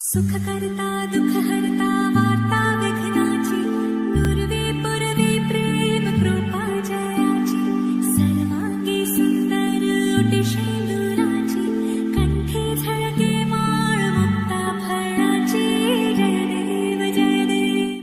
सुखकर्ता दुःखहर्ता वार्ता विघ्नाची नुरवी पुरवी प्रेम कृपा जयाची सर्वांगी सुंदर ओटी शेंदुराची कंठी झळके माळ मुक्ता फळाची जय देव जय देव।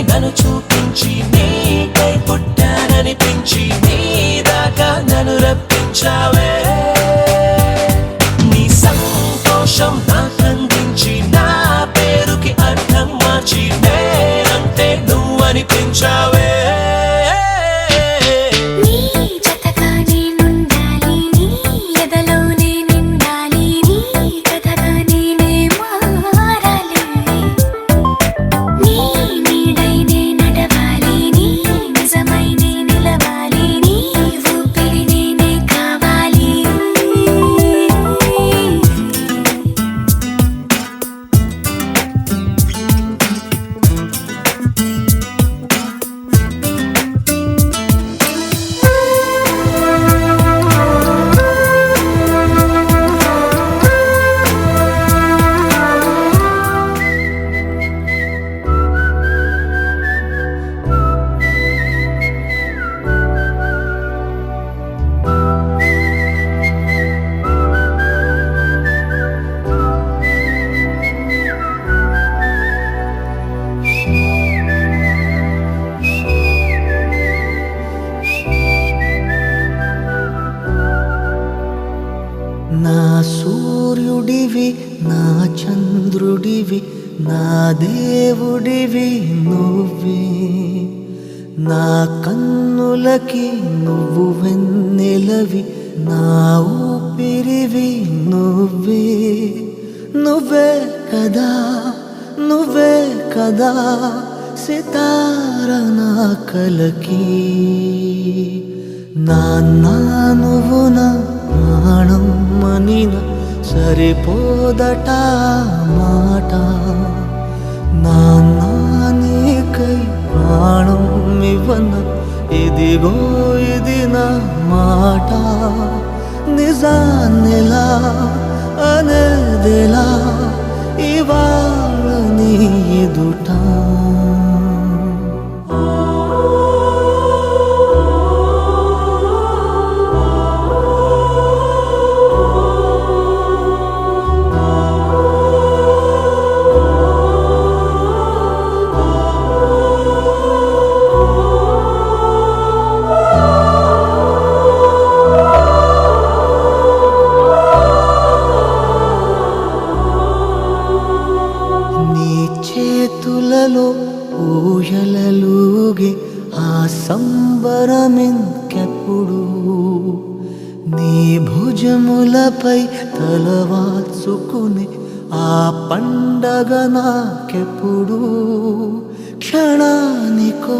నన్ను చూపించి నీకై పుట్టాననిపించి నీ దాకా నన్ను రప్పించావే నీ సంతోషం నాకందించి నా పేరుకి అర్థం మార్చి నేనంటే నువ్వు అనిపించావే నా సూర్యుడివి నా చంద్రుడివి నా దేవుడివి నువ్వే నా కన్నులకి నువ్వు వెన్నెలవి నా ఊపిరివి నువ్వే నువ్వే కదా నువ్వే కదా సితార నా కలకి నాన్న నువ్వు నా ప్రాణం మనిన సరిపోదట మాట నాన్న నీకై ప్రాణం ఇవ్వన ఇదిగో ఇది నా మాట నిజాన్నిలా అనేదిలా ఇవాళ నీ ఎదుట చేతులలో ఊయలలుగే ఆ సంబరమింకెప్పుడు నీ భుజములపై తలవాల్చుకుని ఆ పండగ నాకెప్పుడు క్షణానికో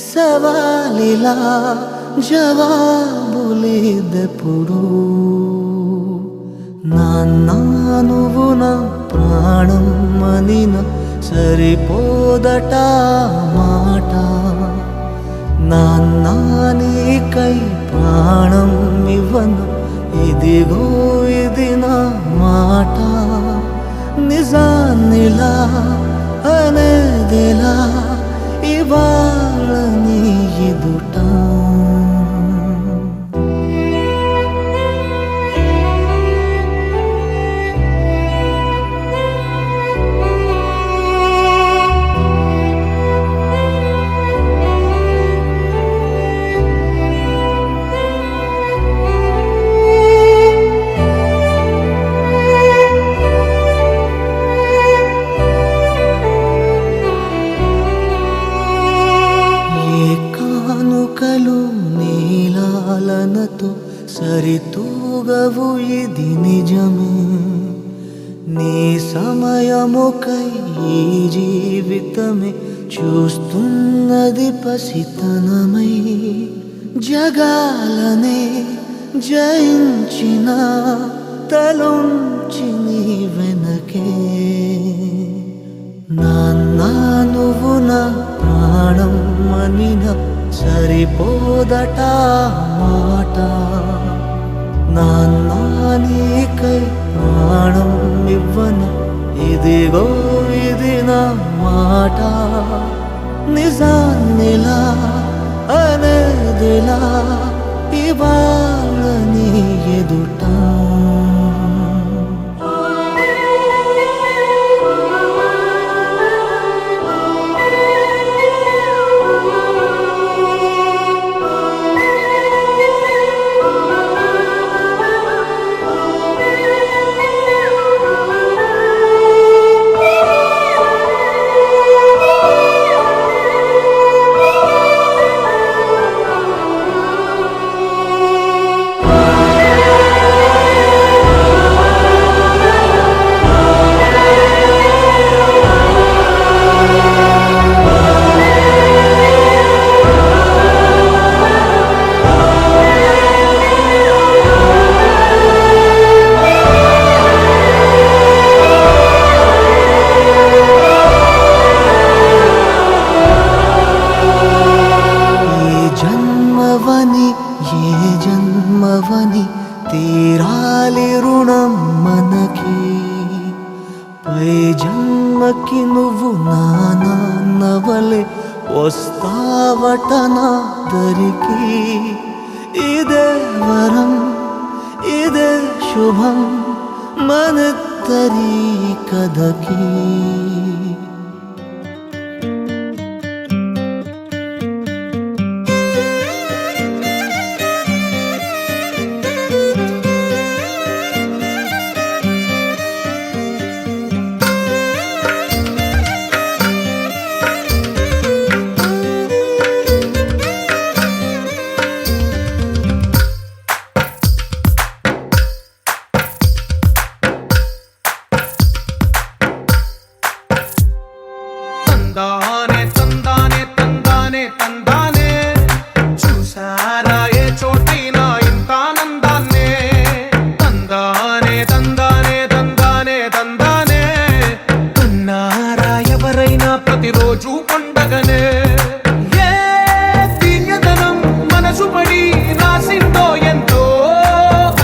సవాలిలా జవాబులేదెప్పుడు నాన్న నువ్వు నా ప్రాణం మనిన సరిపోదట మాట నాన్న నీకై ప్రాణం ఇవ్వను ఇదిగో ఇది నా మాట నిజాన్నిలా అనేదిలా ఇవాళ నీ ఎదుట కానుకలు నీలాలనతో సరితూగవు ఇది నిజమే నీ సమయముకై ఈ జీవితమే చూస్తున్నది పసితనమై జగాలనే జయించిన తలొంచి నీ వెనకే నాన్నా నువ్వు నా ప్రాణం అనిన సరిపోదట మాట నాన్నా నీకై ప్రాణం ఇవ్వన ఇదిగో ఇది నా మాట నిజాన్నిలా అనేదిలా ఇవాళ నీ ఎదుట ఏ జన్మవని తీరాలి రుణం మనకి పై జన్మకి నువ్వు నాన్నవలే వస్తావట నా దరికి ఇదే వరం ఇదే శుభం మనద్దరి కథకి తందానే తందానే తందానే తందానే చూసారా ఏ చోటైనా ఇంత ఆనందాన్నే తందానే తందానే తందానే తందానే ఉన్నారా ఎవరైనా ప్రతిరోజు పండగనే ఏ దివ్యతనం మనసు పడి రాసిందో ఎంతో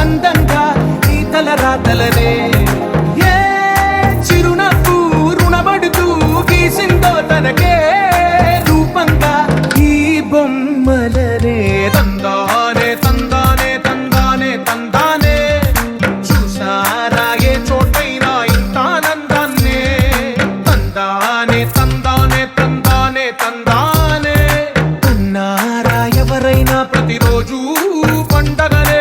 అందంగా ఈ తలరాతలనే ఏ చిరునవ్వు రుణపడుతూ గీసిందో తనకే రూపంగా ఈ బొమ్మలనే తందానే తందానే తందానే తందానే చూసారా ఏ చోటైనా ఇంత ఆనందాన్నే తందానే తందానే తందానే తందానే ఉన్నారా ఎవరైనా ప్రతిరోజు పండగనే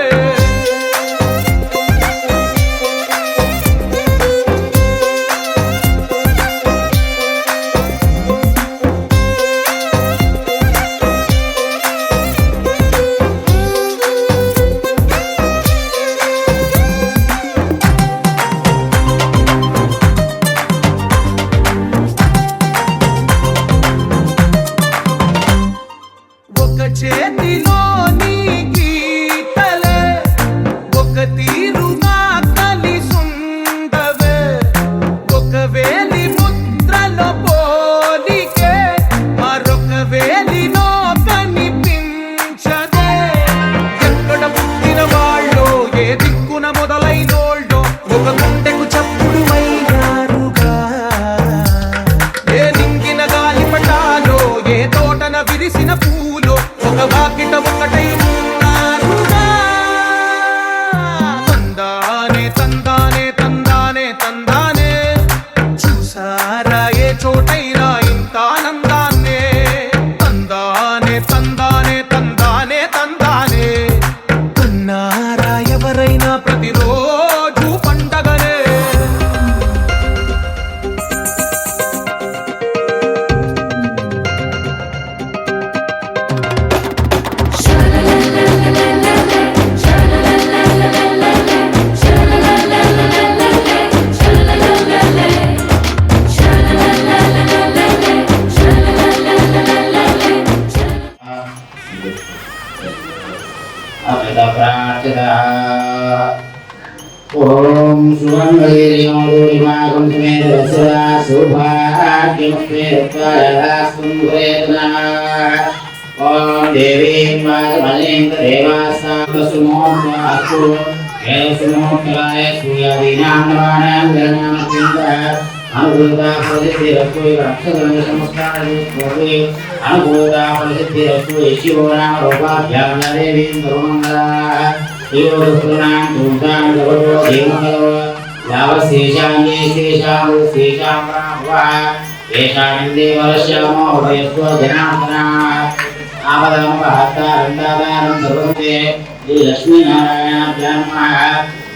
सौभाग्यमुक्ते ओम देवी मातमलेन्द्रदेवासामसुमोऽस्तु हेसुमोत्तराय सूर्यादीनां अनुकूलता फलसिद्धिरस्तु रक्षगण संस्कारस्तु अनुकूलता फलसिद्धिरस्तु शिवो नाम रूपाभ्यां देवी सर्वमङ्गला देवोत्तरां तुमतां जगतो देवमङ्गलो यावशेषाङ्गे शेषां ब्रह्मवा येषामिन्दे वरश्यामो उभयस्व जनार्दना आपदमपहत्तारन्दादानं सर्वते श्रीलक्ष्मीनारायणाभ्यां नमः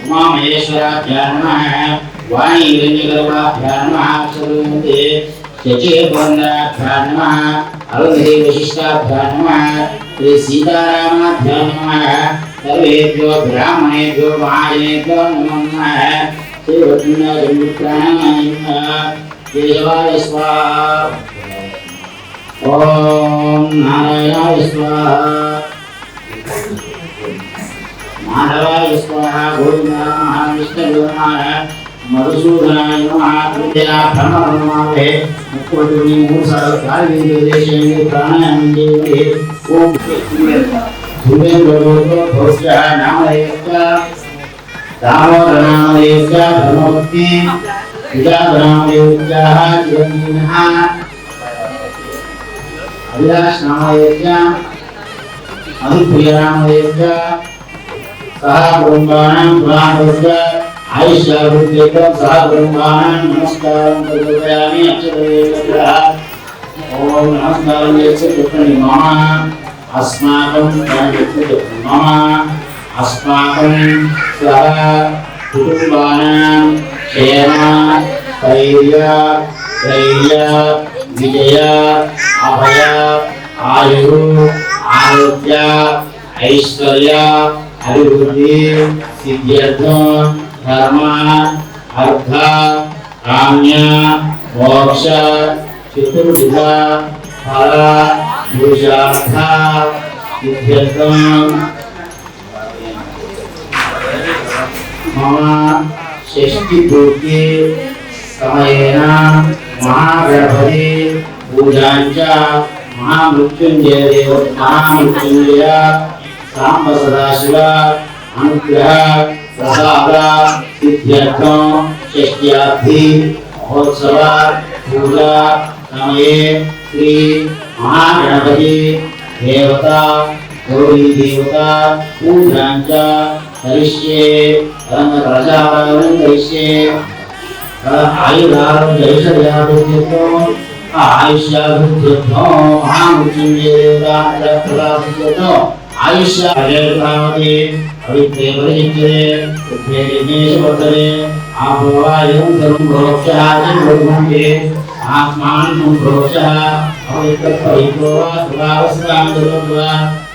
उमामहेश्वराभ्यां नमः वाणीरञ्जगर्भाभ्यां नमः सर्वते शचीर्बन्धाभ्यां नमः अरुन्धती वशिष्ठाभ्यां नमः श्री सीतारामाभ्यां नमः सर्वेभ्यो ब्राह्मणेभ्यो महाजनेभ्यो नमो नमः श्री वैष्णवजनपुत्राणाय नमः केशवाय स्वाहा ओम नारायणाय स्वाहा माधवाय स्वाहा गोविंदाय नमः विष्णुवे नमः मधुसूदनाय नमः विद्या ब्रह्मणमावे मुक्कोटुनि मूर्छा कालिंदे देशेंदे प्राणायामंदे ओम धुमेन्द्रलोको भोज्यः नामदेवस्य दामोदरनामदेवस्य धर्मवती विद्याधरनामदेवस्य चिरंजीविनः अभिलाष नामदेवस्य मधुप्रियनामदेवस्य सह कुटुम्बानां पुराणस्य आयुष्याभिवृद्ध्यर्थं सह कुटुम्बानां नमस्कारं करोमि अक्षरेभ्यः ओम नमस्कारं यस्य मम अस्माकं मम अस्माकं सह कुटुम्बानां क्षेम स्थैर्य विजय अभय आयु आरोग्य ऐश्वर्य अभिवृद्धि सिद्ध्यर्थं धर्म अर्थ काम्य मोक्ष चतुर्विध फल पुरुषार्थ सिद्ध्यर्थं मम षष्ठीपूर्ति समयेन महागणपति पूजाञ्च महामृत्युञ्जय सांब सदाशिव अनुग्रह प्रसाद सिद्ध्यर्थं षष्ट्याब्धि महोत्सव पूजा समये श्री महागणपति देवता गौरी देवता पूजाञ्च करिष्ये रंगराजावरणं करिष्ये आयुरारोग्यैश्वर्याभिवृद्ध्यर्थं आयुष्याभिवृद्ध्यर्थं महामृत्युञ्जयदेवताप्रसादाभिवृद्ध्यर्थं आयुष्याभिवृद्ध्यर्थं अविद्ये परिचित्ये उद्भे विघ्नेशवर्धने आभवायं सर्वं भोक्ष्यः भोगुंजे आत्मानं भोक्ष्यः अविद्यपरितो स्वभावस्यां दर्वा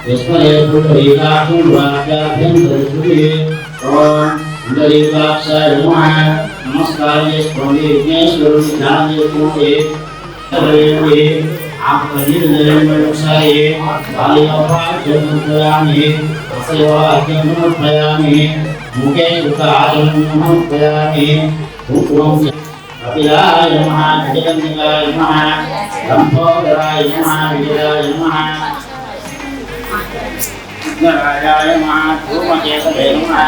यस्मये पुत्रैकाकुं वाक्याभ्यन्तरश्रुते ओम इंद्रदेवाक्षाय नमः नमस्कारे स्वामी विघ्नेश्वर ध्याने पूजे सर्वे आप निर्जनमनुषाये बालियोपाचनमुपयामि असयोवाक्यमुपयामि मुखे सुखाचनमुपयामि भूत्वं कपिलाय नमः जगन्निकाय नमः लंबोदराय नमः विजयाय नमः विघ्नराजाय नमः धूमकेतवे नमः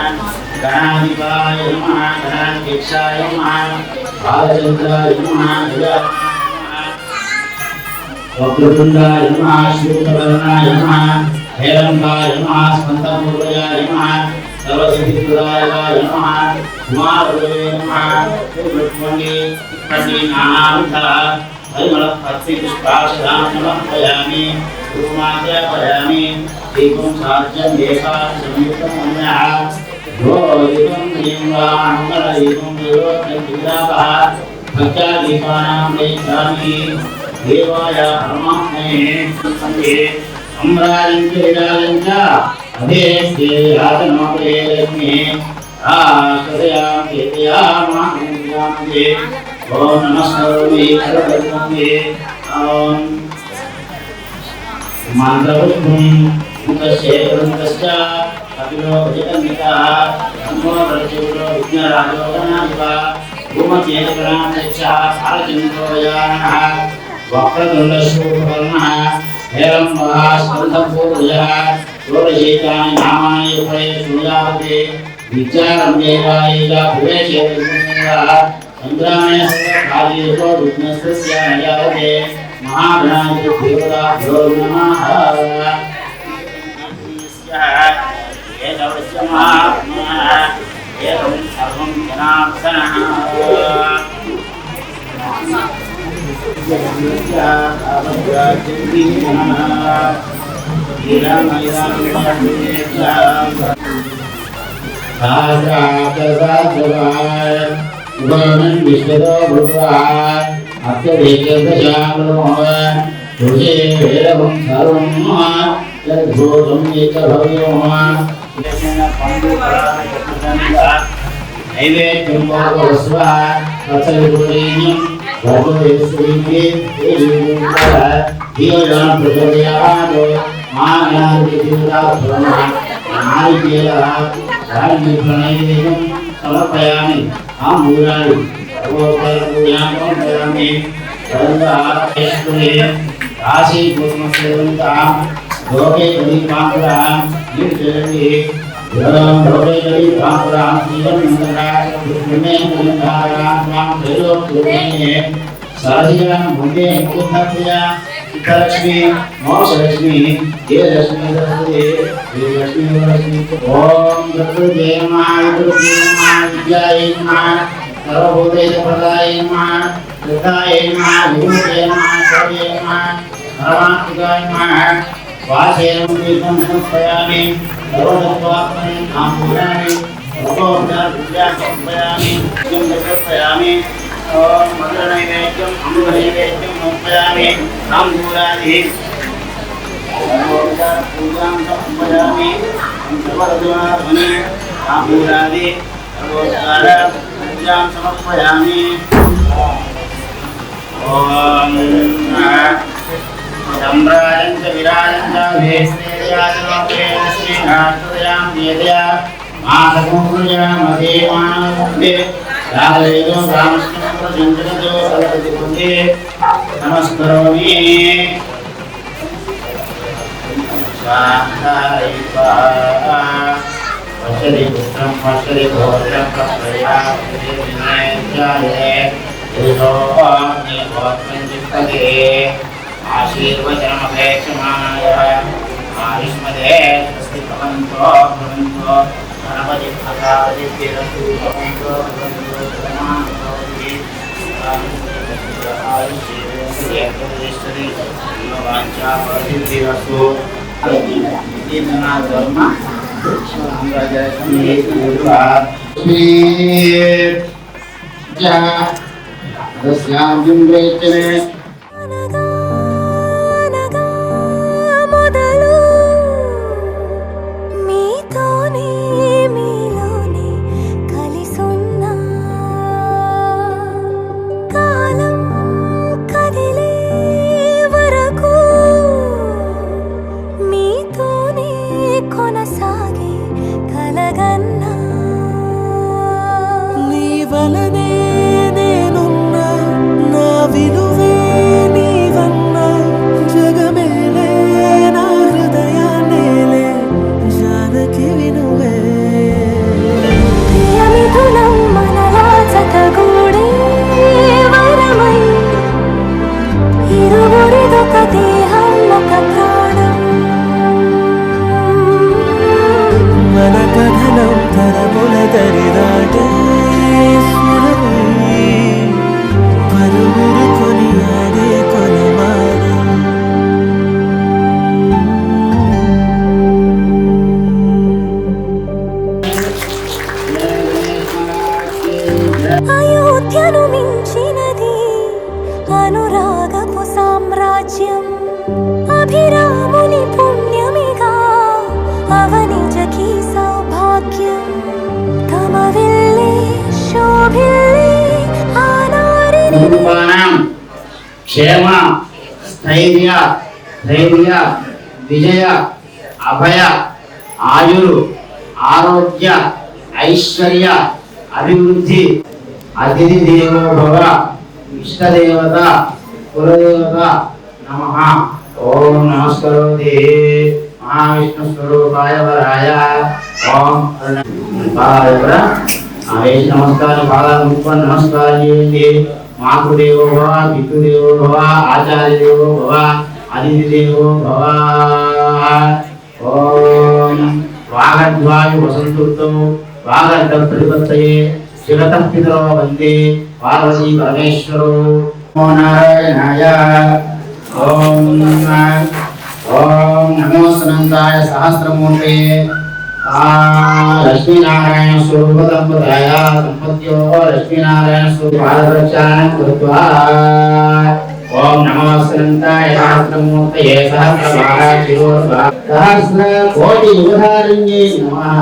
गणाधिपाय नमः गणाध्यक्षाय नमः बालचन्द्राय नमः वक्रतुण्डाय नमः श्वेतवर्णाय नमः हेरम्बाय नमः स्कन्दपूर्वजाय नमः सर्वसिद्धिप्रदाय नमः कुमारदेवे नमः लक्ष्मणे नानाविधः परिमलपत्रिपुष्पाक्षरां समर्पयामि धूमाद्यापयामि दीपं साज्यं एका संयुक्तं अन्यः योगितं दीवामङ्गलदीपं देवोत्तमविग्रहः भक्त्यादीपानां नेत्राणि देवाय परमात्मने संगे अम्रायञ्च अधेस्ते राजनोपरेरग्ने आश्रयां केतयामानन्दे ॐ नमस्करोमि सर्वधर्ममे ॐ मान्द्रवृद्धं मुखस्य ग्रन्थश्च कपिलो जगन्निकः नमो दर्शयो विघ्नराजो गणाधिपः भूमकेतकरामयच्छः सारचन्द्रोयानः वक्रतुण्डशूर्पकर्णः हेरम्बः स्कन्धपूर्वजः षोडशैतानि नामानि उपये सूर्यावते विद्यारम्भेवायेज प्रवेशेतुमेव सङ्ग्रामे सर्वकार्येषु विघ्नस्य न जायते महागणाधिदेवताभ्यो नमः एतवस्य महात्मनः एकं सर्वं जनार्दनः विश्वतो भूत्वा अत्यदेकदशामनोः तुझे वेदं सर्वं यद्भूतं एकभव्योः नैवेद्यं भोगवस्व तत्सवितुर्यं भगवत्स्वीये धीयोजनं प्रचोदयात् मानादितीव्रात्मनः नारिकेलः धान्यप्रणैवेद्यं समर्पयामि आम्बूराणि सर्वोपरिपूजां समर्पयामि सर्वाश्वरे राशिपूर्णसेवन्तां लोके कलिकाङ्कुरां निर्जलति लोके कलिकाङ्कुरां जीवनमङ्गलां त्रैलोक्यमे साधिकां मुण्डे मुकुन्दप्रिया लक्ष्मी मोक्षलक्ष्मी ये लक्ष्मी सरस्वती ये लक्ष्मी लक्ष्मी ओम प्रकृते नमः विद्याय नमः सर्वभूतैकप्रदाय नमः कृताय नमः विभूते नमः सर्वे नमः परमात्मकाय नमः वासेन दीपं समर्पयामि सर्वतत्त्वात्मने नामपुराणि सर्वोपचारपूजां समर्पयामि समर्पयामि ओम मधुरनैवेद्यम् अमृतनैवेद्यं समर्पयामि ताम्बूलादि सर्वोपचारपूजां समर्पयामि सर्वतत्त्वात्मने ताम्बूलादि सर्वोपचारपूजां समर्पयामि ओम सम्राजं च विराजं च भेस्तेयाजनोपे श्रीनाथोदयां वेदया मातकुंभुजामहे मानवन्दे राधवेदो रामकृष्णप्रजन्ततो सरस्वतीपुण्डे नमस्करोमि शान्तायित्वा पश्यति पुत्रं पश्यति भोजनं प्रप्रयाजाये यशोऽग्निहोत्रञ्चित्पदे आशीर्वचनमपेक्षमाणाय आयुष्मदे स्वस्ति भवन्तो भवन्तो गणपति भगवति भवन्तो అనగా మొదలు మీతోనే మీలోనే కలిసున్నా కాలం కదిలే వరకు మీతోనే కొనసాగే కలగన్నా నీ వలనే నేనున్నా నా విలువే నీవన్నా జగమేలే నా హృదయాన్నేలే జానకి వినువే ప్రియమిథునం మనలా జతగూడే వరమై ఇరువురిదొక దేహం ఒక ప్రాణం మన కథనం తరముల దరిదాటే స్వరమై పరుగురు కొని ఆడే కొలమానం అయోధ్యను మించినది అనురాగపు సామ్రాజ్యం అభిరాముని పుణ్యమిగా అవనిజకి సౌభాగ్యం తమ విల్లే శోభిల్లే ఆనారిని కుటుంబానాం క్షేమ స్థైర్య ధైర్య విజయ అభయ ఆయురు ఆరోగ్య ఐశ్వర్య అభివృద్ధి అతిథి దేవో భవ ఇష్టదేవత కులదేవత నమః. ఓం నమస్కరోతి మహావిష్ణు స్వరూపాయ వరాయ. ఓం వేసి నమస్కారం పాదాలు ముట్టుకొని నమస్కారం చేయండి. మాతృదేవో భవ పితృదేవో భవ ఆచార్య దేవో భవ అతిథి దేవో భవ. ఓం వాగద్వాయు వసంతుర్తో వాగర్ధ ప్రతిపత్తయే శిరతః పితరో వందే పార్వతీ పరమేశ్వరో. నమో నారాయణాయ. ఓం ఓం నమో సనందాయ సహస్రమూర్తయే. లక్ష్మీనారాయణ స్వరూప దంపతాయ దంపత్యో లక్ష్మీనారాయణ స్వరూప పాదరక్షాళనం కృత్వా. ఓం నమో సనందాయ సహస్రమూర్తయే సహస్రబాహ శిరోర్భ సహస్ర కోటి యువధారిణ్యే నమః.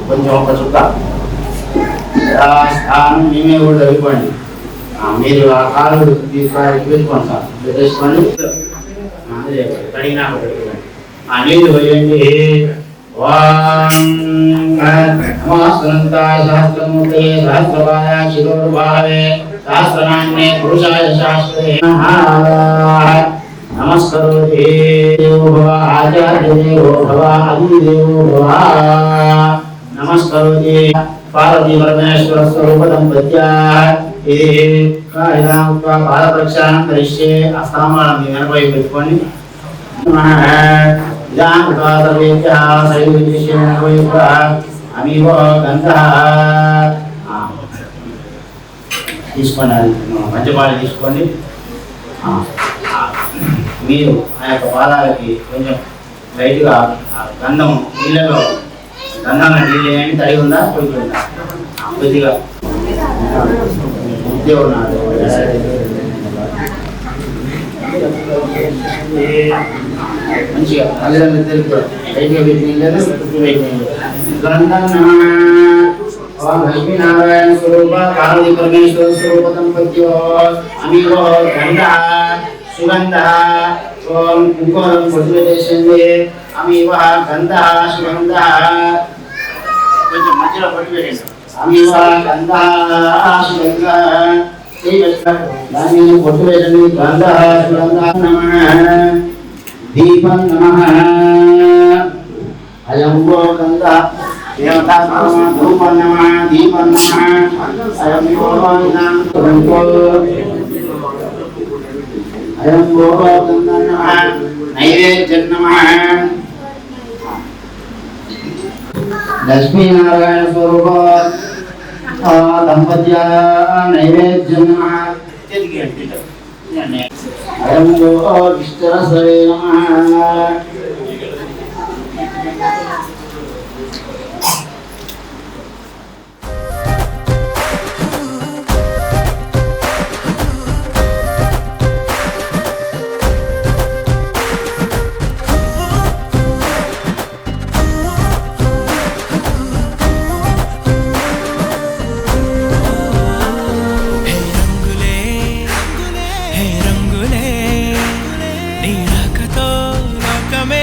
కొంచెం ఒక చుక్క స్థానం మేమే కూడా చదువుకోండి. మీరు ఆ కాలు పెట్టుకోండి సార్, పెట్టేసుకోండి. కడిగినా నీళ్ళు పోయండి. నమోస్తనంతాయ సహస్రమూర్తయే సహస్రపాదాయ శిరోర్భావే సహస్రనామ్నే పురుషాయ శాస్త్రే నమస్కరోతి. దేవో భవ ఆచార్య దేవో భవ అతిథి దేవో భవ నమస్కరోతి. పార్వతీ పరమేశ్వర స్వరూప దంపత్యాః ఇది పాదప్రక్షాళనం కరిష్యే. ఆ స్థానాలను మీ వెనకపై పెట్టుకోండి. తీసుకోండి, పంచపాలి తీసుకోండి. మీరు ఆ యొక్క పాదాలకి కొంచెం లైట్గా గంధం నీళ్ళలో గంధంగా నీళ్ళు ఏమి తడి ఉందా కొద్దిగా ఉందా కొద్దిగా ముద్దే ఉన్నారు. మంచిగా తల్లిదండ్రులు తెలుపు లైట్గా పెట్టిన లేదా చుట్టూ పెట్టిన లక్ష్మీనారాయణ స్వరూప పార్వతీ పరమేశ్వర స్వరూప దంపత్యో అమీవో గంధ సుగంధ. ఓం కుంకుమం పొట్టు పెట్టేసింది. అమీవ గంధ సుగంధ. కొంచెం మధ్యలో పొట్టు పెట్టేసి అమీవ గంధ సుగంధ. దాని మీద పొట్టు పెట్టండి. గంధ సుగంధ నమః. దీపం నమః. అయం గో గంధ దేవతా నమః. ధూపం నమః. దీపం నమః. అయం గో అయం గో గంధ నమః. నైవేద్యం నమః. లక్ష్మీనారాయణ స్వరూప దంపత్య నైవేద్యం నమః. అయం గో విష్ణురసవే నమః. నీ రాకతో లోకమే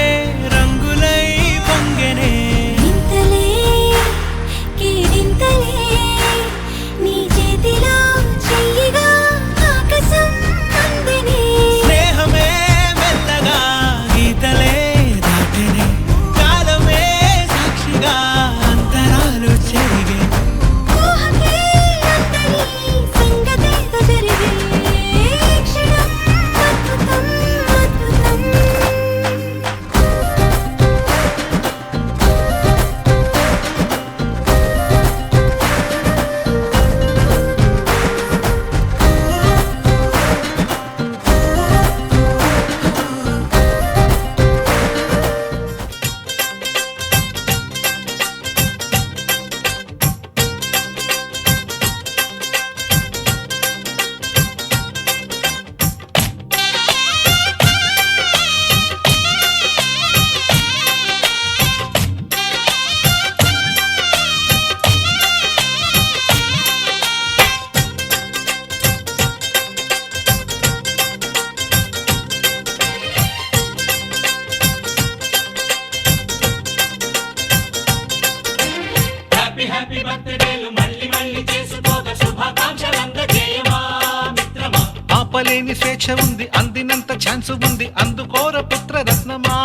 ఇవ్వలేని స్వేచ్ఛ ఉంది, అందినంత ఛాన్స్ ఉంది, అందుకోర పుత్ర రత్నమా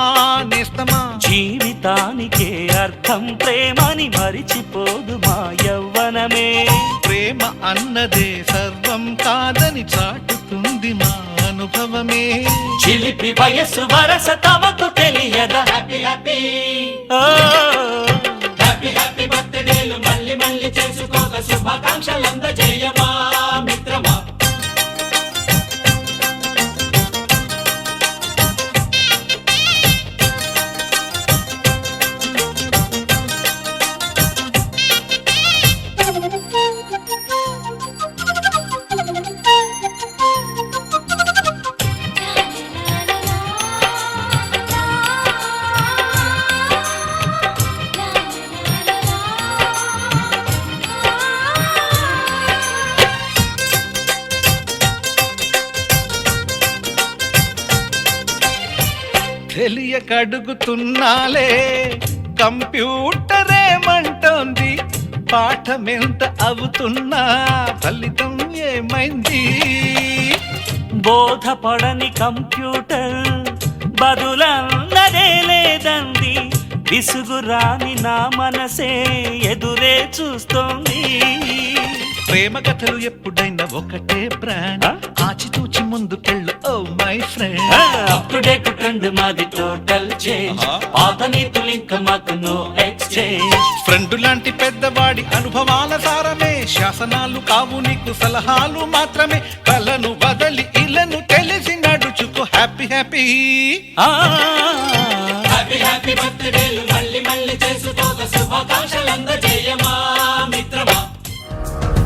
నేస్తమా. జీవితానికే అర్థం ప్రేమని మరిచిపోదు మా యవ్వనమే. ప్రేమ అన్నదే సర్వం కాదని చాటుతుంది మా అనుభవమే. చిలిపి వయస్సు వరస తమకు తెలియదా. హ్యాపీ హ్యాపీ హ్యాపీ హ్యాపీ బర్త్డేలు మళ్ళీ మళ్ళీ చేసుకోక శుభాకాంక్షలందజేయమా మిత్రమా. తెలియక అడుగుతున్నాలే కంప్యూటరేమంటోంది, పాఠమెంత అవుతున్నా ఫలితం ఏమైంది. బోధపడని కంప్యూటర్ బదులన్నదే లేదంది, విసుగురాని నా మనసే ఎదురే చూస్తోంది. ప్రేమ కథలు ఎప్పుడైనా ఒకటే బ్రాండ్, ఆచితూచి ముందుకెళ్ళు oh my friend. Up to date trend మాది టోటల్ చేంజ్, పాత నీతులు ఇంకా మాకు నో ఎక్స్చేంజ్. ఫ్రెండ్ లాంటి పెద్దవాడి అనుభవాల సారమే, శాసనాలు కావు నీకు సలహాలు మాత్రమే. కలను వదలి ఇలను తెలిసి నడుచుకో హ్యాపీ హ్యాపీ హ్యాపీ హ్యాపీ బర్త్డేలు మళ్ళీ మళ్ళీ చేసుకోక శుభాకాంక్షలందజేయమా మిత్రమా.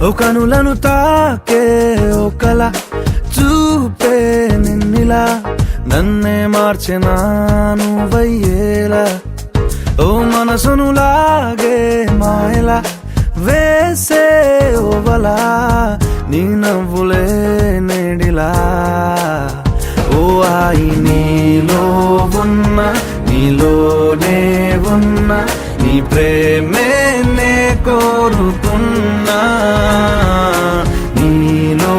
ఓ కనులను తాకే ఒకల చూపే నిన్నిలా, నన్నే మార్చెనా నువ్వయ్యేలా. ఓ మనసును లాగే మాయలా వేసే ఓవలా, నీ నవ్వులే నేడిలా. ఓ ఆయి నీలో ఉన్న నీలోనే ఉన్న నీ ప్రేమే నే కోరుకున్నా. నీలో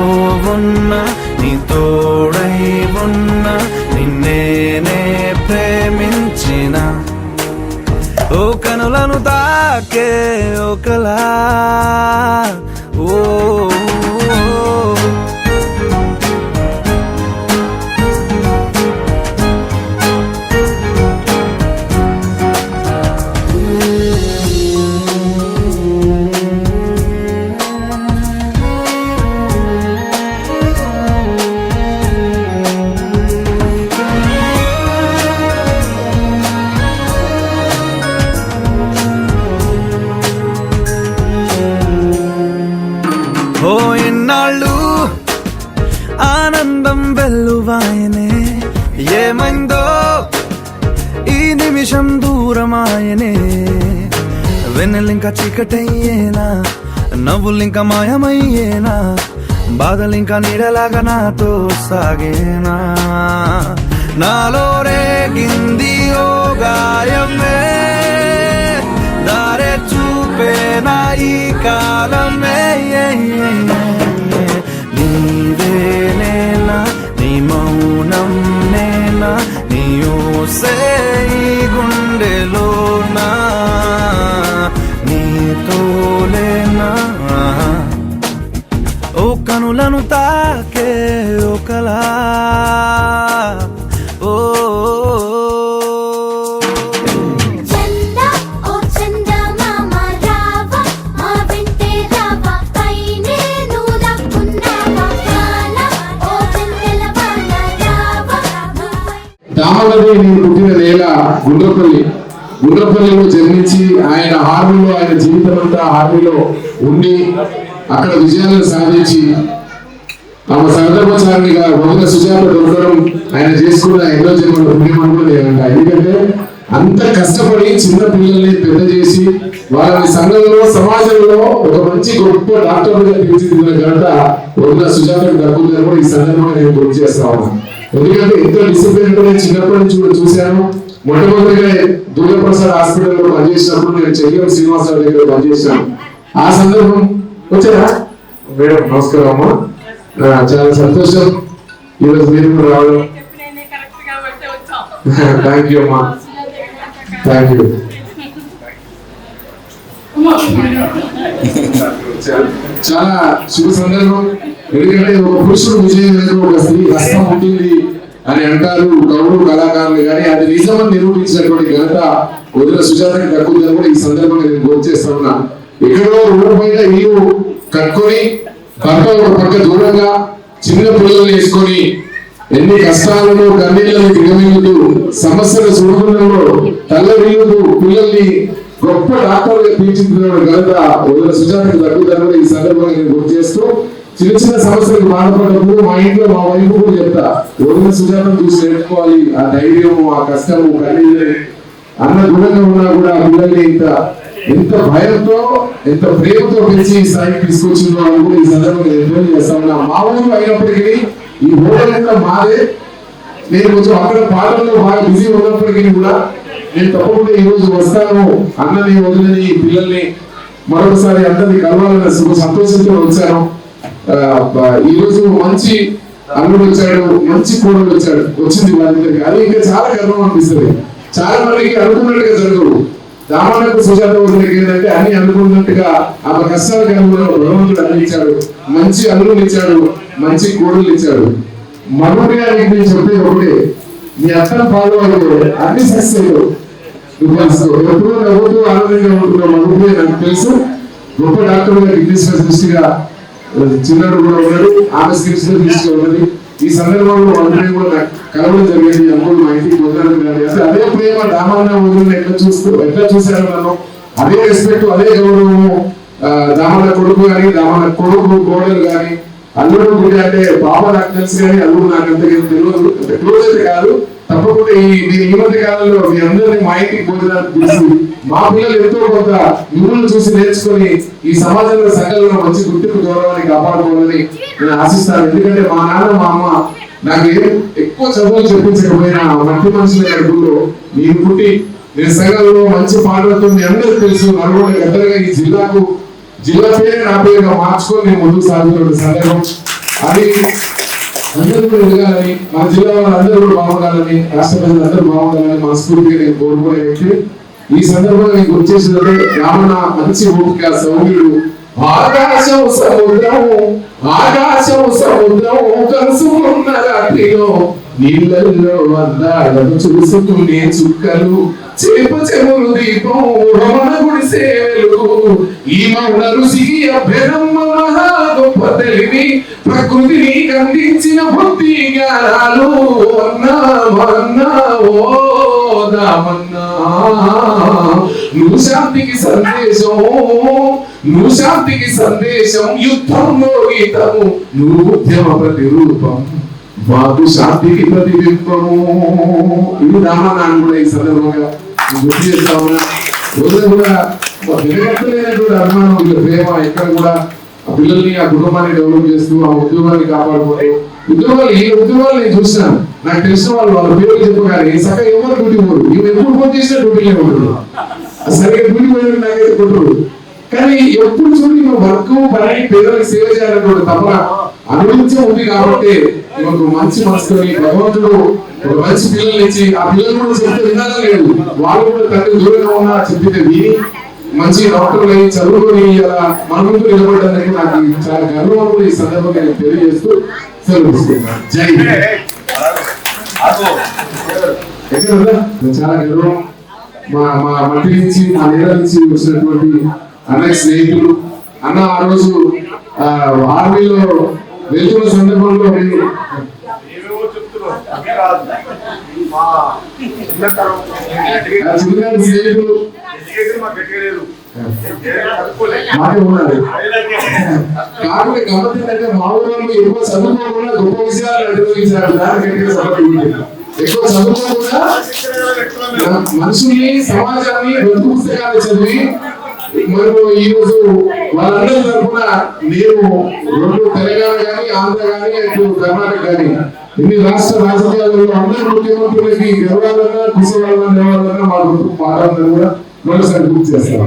ఉన్న నీ తోడై ఉన్న నిన్నేనే ప్రేమించిన. ఓ కనులను తాకే ఒకలా ఓ ఇన్నాళ్ళు ఆనందం వెల్లువాయనే, ఏమైందో ఈ నిమిషం దూరమాయనే. వెన్నెలింక చీకటయ్యేనా, నవ్వులింక మాయమయ్యేనా, బాధలింక నీడలాగా నాతో సాగేనా. నాలో రేగింది ఓ గాయమే, దారే చూపేనా ఈ కాలమే. నీవేనేనా నీ మౌనం నేనా, నీ ఊసే ఈ గుండెలోనా, నీతోలేనా. ఓ కనులను తాకే ఒకలా ఓ రామలదేవి పుట్టిన నేల గుండ్రపల్లిలో జన్మించి ఆయన ఆర్మీలో ఆయన జీవితం అంతా ఆర్మీలో ఉండి అక్కడ విజయాలను సాధించి ఆమె సందర్భచారిగా మొదట సుజాత దొరకడం ఆయన చేసుకున్న ఎన్నో జన్మల పుణ్యం కూడా లేదంట. ఎందుకంటే అంత కష్టపడి చిన్న పిల్లల్ని పెద్ద చేసి వాళ్ళని సంఘంలో సమాజంలో ఒక మంచి గొప్ప డాక్టర్గా తీర్చిదిద్దిన ఘనత మొదట సుజాతకు దక్కుతుందని కూడా ఈ సందర్భంగా నేను గుర్తు చేస్తా ఉన్నాను. ఎందుకంటే ఎంతో డిసిప్లిన్ నేను చిన్నప్పటి నుంచి కూడా చూశాను. మొట్టమొదటిగా దుర్గాప్రసాద్ హాస్పిటల్లో పనిచేసినప్పుడు నేను చెయ్యం శ్రీనివాసరావు దగ్గర పనిచేశాను. ఆ సందర్భం వచ్చారా మేడం? నమస్కారం అమ్మా, చాలా సంతోషం. ఈరోజు మీరు కూడా రావడం థ్యాంక్ యూ అమ్మా, థ్యాంక్ యూ. చాలా శుభ సందర్భం. ఎందుకంటే ఒక పురుషుడు విజయం వెనుక ఒక స్త్రీ హస్తం ఉంటుంది అని అంటారు కవులు కళాకారులు, కానీ అది నిజమని నిరూపించినటువంటి ఘనత వదిన సుజాతకి దక్కుతుందని కూడా ఈ సందర్భంగా నేను గుర్తు చేస్తా ఉన్నా. ఎక్కడో రోడ్డు పైన ఇల్లు కట్టుకొని భర్త ఒక పక్క దూరంగా చిన్న పిల్లల్ని వేసుకొని ఎన్ని కష్టాలను కన్నీళ్లను దిగమింగుతూ సమస్యలు చూడకుండా తల్లరిల్లుతూ పిల్లల్ని గొప్ప డాక్టర్గా తీర్చిదిద్దిన ఘనత వదిన సుజాతకి దక్కుతుందని కూడా ఈ సందర్భంగా నేను గుర్తు చేస్తూ, చిన్న చిన్న సమస్యలకు బాధపడినప్పుడు మా ఇంట్లో మా వైపు కూడా చెప్తా, వదిన సుజాతను చూసి నేర్చుకోవాలి. ఆ ధైర్యం, ఆ కష్టము, కన్నీళ్ళు అన్న దూరంగా ఉన్నా కూడా పిల్లల్ని ఎంత భయంతో ఎంత ప్రేమతో పెంచి ఈ స్థాయికి తీసుకొచ్చిందో అని కూడా ఈ సందర్భంగా ఎంజాయ్ చేస్తా ఉన్నా. మా ఊరు అయినప్పటికీ ఈ హోటల్ కూడా మాదే. నేను కొంచెం అక్కడ పాటల్లో బాగా బిజీ ఉన్నప్పటికీ కూడా నేను తప్పకుండా ఈ రోజు వస్తాను, అన్నని వదిలని పిల్లల్ని మరొకసారి అందరినీ కలవాలని సంతోషంతో వచ్చాను. ఈ రోజు మంచి అల్లుడు వచ్చాడు, మంచి కోడలు వచ్చింది వాళ్ళిద్దరికి. అది ఇంకా చాలా గర్వం అనిపిస్తుంది. చాలా మందికి అనుకున్నట్టుగా జరగదు. దామన్నకు సుజాత వదిలికి ఏంటంటే అన్ని అనుకున్నట్టుగా ఆమె కష్టాలకు అనుగుణంగా భగవంతుడు అందించాడు, మంచి అల్లుని ఇచ్చాడు, మంచి కోడలు ఇచ్చాడు. మరొకటి నేను చెప్పేది ఒకటే, మీ అత్తను ఫాలో అయితే అన్ని సక్సెస్ అయ్యావు. ఎప్పుడూ నవ్వుతూ ఆనందంగా ఉంటున్నావు. మరొకటి నాకు తెలుసు, గొప్ప డాక్టర్ గా కిడ్నీ స్పెషలిస్ట్ చిన్నాడు కూడా ఉన్నాడు, ఆమె స్పెషలిస్ట్ ఉన్నది. ఈ సందర్భంలో వాళ్ళని కూడా నాకు కలవడం జరిగింది. అనుకోని మా ఇంటికి వదలడం కానీ అదే ప్రేమ దామన్న వదిలిని ఎట్లా చూశారు నన్ను, అదే రెస్పెక్ట్, అదే గౌరవము దామన్న కొడుకు కానీ దామన్న కొడుకు కోడలు కానీ అల్లుడు గుడి అంటే బాబా నాకు తెలుసు కానీ అల్లుడు నాకు అంతగా తెలియదు, అంటే క్లోజ్ అయితే కాదు. తప్పకుండా ఈ మధ్య కాలంలో మీ అందరినీ మా ఇంటికి భోజనానికి పిలిచి మా పిల్లలు ఎంతో కొంత మిమ్మల్ని చూసి నేర్చుకొని ఈ సమాజంలో సంఘంలో మంచి గుర్తింపు గౌరవాన్ని కాపాడుకోవాలని నేను ఆశిస్తాను. ఎందుకంటే మా నాన్న మా అమ్మ నాకు ఎక్కువ చదువులు చెప్పించకపోయినా మట్టి మనుషుల గడుపుల్లో నేను పుట్టి నేను సంఘంలో మంచి పాటలతో మీ అందరికీ తెలుసు. నల్గొండ గద్దరుగా ఈ జిల్లా పేరే నా పేరుగా మార్చుకొని నేను ముందుకు సాగుతున్న సందర్భం. అది అందరూ కూడా ఎదగాలని, మన జిల్లా వాళ్ళందరూ కూడా బాగుండాలని, రాష్ట్ర ప్రజలందరూ బాగుండాలని మనస్ఫూర్తిగా నేను కోరుకునే వ్యక్తి. ఈ సందర్భంగా నేను గుర్తు చేసినట్టే రావణ మంచి ఓపిక సౌమ్యుడు. ఆకాశం సముద్రం కలుసుకున్న రాత్రిలో నీళ్ళల్లో అందాలను చూసుకునే చుక్కలు చెమురు దీపం రమణ గుడిసే వెలుగు. ఈ మౌన ఋషికి అభ్యరమ్మ మహా గొప్ప తెలివి, ప్రకృతిని కందించిన బుద్ధి జ్ఞానాలు. అన్నా ఓ దామన్నా, నువ్వు శాంతికి సందేశం యుద్ధంలో గీతము, నువ్వు ఉద్యమ ప్రతిరూపం, మాకు శాంతికి ప్రతిబింబము. ఇది రామనాన్ని కూడా ఈ సందర్భంగా గుర్తు చేస్తా ఉన్నా. రోజు కూడా వినగట్టలేనటువంటి అభిమానం, ప్రేమ ఎక్కడ కూడా ఆ పిల్లల్ని ఆ కుటుంబాన్ని డెవలప్ చేస్తూ ఆ ఉద్యోగాన్ని కాపాడుకుంటూ ఈ ఉద్యోగాలు నేను చూసినాను. నాకు తెలిసిన వాళ్ళ పేర్లు చెప్పగానే సగం ఎవరు డ్యూటీ పోరు, మేము ఎప్పుడు ఫోన్ చేసినా డ్యూటీలే ఉంటుంది. సరిగ్గా డ్యూటీ పోయినట్టు నాకైతే కొట్టరు. కానీ ఎప్పుడు చూడండి మా వర్క్ పని పేదలకు సేవ చేయాలన్నటువంటి తపన అనుభవించే ఉంది. కాబట్టి మాకు మంచి మనసుకొని భగవంతుడు ఒక మంచి పిల్లలు ఇచ్చి, ఆ పిల్లలు కూడా చెప్తే వినాలా లేదు, వాళ్ళు కూడా తండ్రి దూరంగా ఉన్నా చెప్పితే విని మంచి డాక్టర్లు అయ్యి చదువుకొని అలా మన ముందు నిలబడడానికి నాకు చాలా గర్వం కూడా ఈ సందర్భంగా నేను తెలియజేస్తూ సెలవుస్తున్నాను. జై చాలా గర్వం. మా మట్టి నుంచి మా నేల నుంచి వచ్చినటువంటి అన్నయ్య స్నేహితులు. అన్న ఆ రోజు ఆర్మీలో వెళ్తున్న సందర్భంలో నేను స్నేహితులు మాకే ఉన్నారు. కాకపోతే గమ్మత్ ఏంటంటే మా ఊళ్ళో ఎక్కువ చదువుకోకుండా గొప్ప విషయాలు నిర్వహించారు. ఎక్కువ చదువుకోకుండా మనుషుల్ని సమాజాన్ని బతుకు పుస్తకాలు చదివి మనం ఈ రోజు వాళ్ళందరి తరఫున నేను రెండు తెలంగాణ కానీ ఆంధ్ర కానీ అటు కర్ణాటక కానీ ఇన్ని రాష్ట్ర రాజకీయాలలో అందరి ముఖ్యమంత్రులకి గర్వాలన్నా కుసవాలన్నా దేవాలన్నా మా గుర్తు పాఠాలను కూడా మరోసారి గుర్తు చేస్తాను.